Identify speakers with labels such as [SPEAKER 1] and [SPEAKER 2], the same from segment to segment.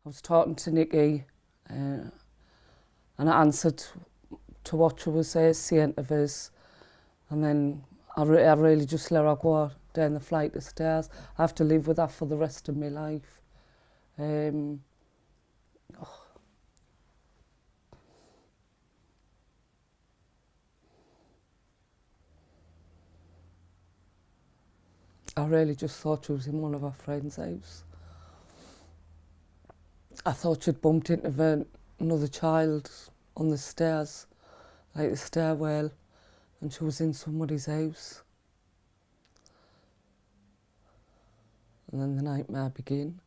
[SPEAKER 1] I was talking to Nikki and I answered to what she was saying to us, and then I really just let her go down the flight of stairs. I have to live with that for the rest of my life. I really just thought she was in one of her friends' house. I thought she'd bumped into another child on the stairs, like the stairwell, and she was in somebody's house. And then the nightmare began.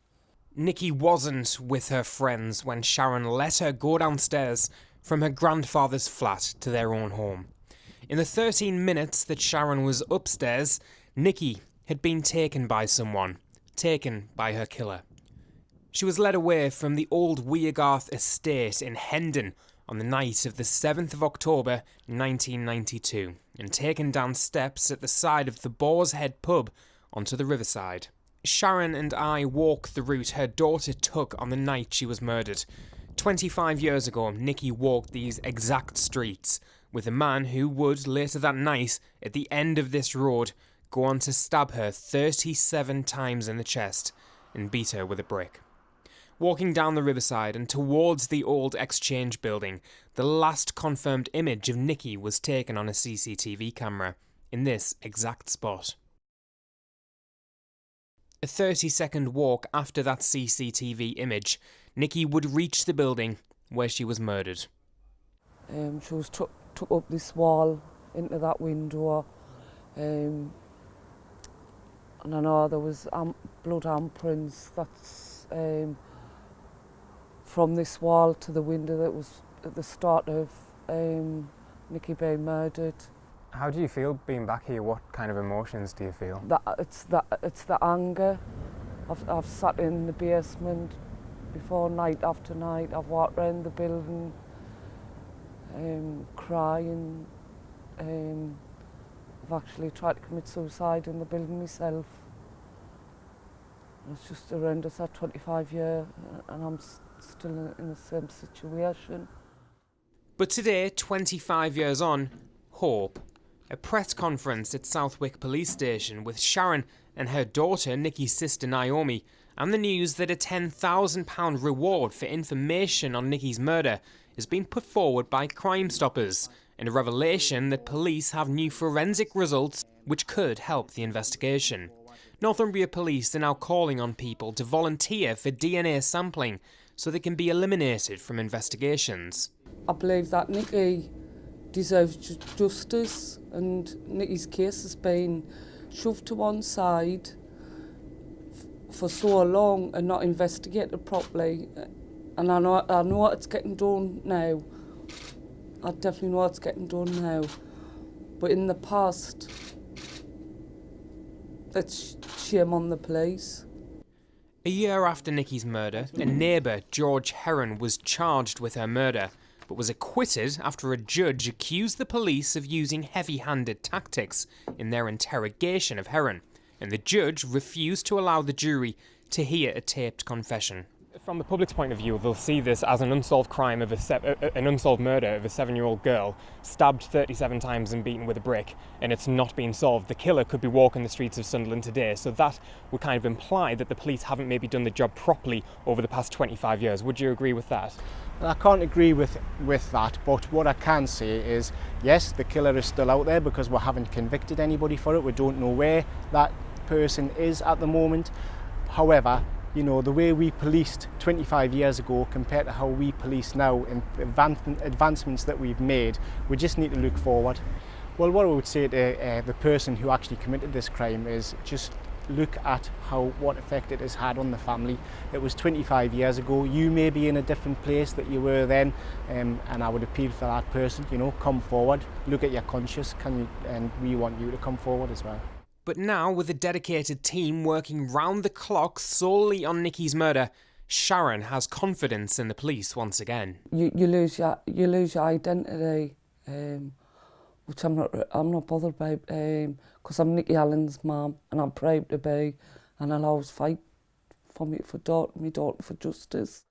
[SPEAKER 2] Nikki wasn't with her friends when Sharon let her go downstairs from her grandfather's flat to their own home. In the 13 minutes that Sharon was upstairs, Nikki had been taken by someone, taken by her killer. She was led away from the old Weargarth estate in Hendon on the night of the 7th of October 1992 and taken down steps at the side of the Boar's Head pub onto the riverside. Sharon and I walked the route her daughter took on the night she was murdered. 25 years ago, Nikki walked these exact streets with a man who would, later that night, at the end of this road, go on to stab her 37 times in the chest and beat her with a brick. Walking down the riverside and towards the old Exchange building, the last confirmed image of Nikki was taken on a CCTV camera, in this exact spot. A 30-second walk after that CCTV image, Nikki would reach the building where she was murdered.
[SPEAKER 1] She was took up this wall into that window, and I know there was blood handprints that's from this wall to the window that was at the start of Nikki being murdered.
[SPEAKER 3] How do you feel being back here? What kind of emotions do you feel?
[SPEAKER 1] It's the anger. I've sat in the basement before night after night. I've walked around the building, crying. I've actually tried to commit suicide in the building myself. It's just horrendous at 25 years, and I'm still in the same situation.
[SPEAKER 2] But today, 25 years on, hope. A press conference at Southwick Police Station with Sharon and her daughter, Nikki's sister Naomi, and the news that a £10,000 reward for information on Nikki's murder has been put forward by Crime Stoppers, and a revelation that police have new forensic results which could help the investigation. Northumbria Police are now calling on people to volunteer for DNA sampling so they can be eliminated from investigations.
[SPEAKER 1] I believe that Nikki deserves justice, and Nikki's case has been shoved to one side for so long and not investigated properly. And I know it's getting done now. I definitely know it's getting done now. But in the past, it's shame on the police.
[SPEAKER 2] A year after Nikki's murder, a neighbour, George Heron, was charged with her murder, but was acquitted after a judge accused the police of using heavy-handed tactics in their interrogation of Heron, and the judge refused to allow the jury to hear a taped confession.
[SPEAKER 3] From the public's point of view, they'll see this as an unsolved crime of an unsolved murder of a 7-year-old girl stabbed 37 times and beaten with a brick, and it's not been solved. The killer could be walking the streets of Sunderland today, so that would kind of imply that the police haven't maybe done the job properly over the past 25 years. Would you agree with that?
[SPEAKER 4] I can't agree with that, but what I can say is, yes, the killer is still out there because we haven't convicted anybody for it. We don't know where that person is at the moment. However, you know, the way we policed 25 years ago compared to how we police now and advancements that we've made, we just need to look forward. Well, what I would say to the person who actually committed this crime is just look at what effect it has had on the family. It was 25 years ago. You may be in a different place that you were then, and I would appeal for that person, you know, come forward, look at your conscience, and we want you to come forward as well.
[SPEAKER 2] But now, with a dedicated team working round the clock solely on Nikki's murder, Sharon has confidence in the police once again.
[SPEAKER 1] You lose your identity, which I'm not bothered by, because I'm Nikki Allen's mum and I'm proud to be, and I'll always fight for my daughter for justice.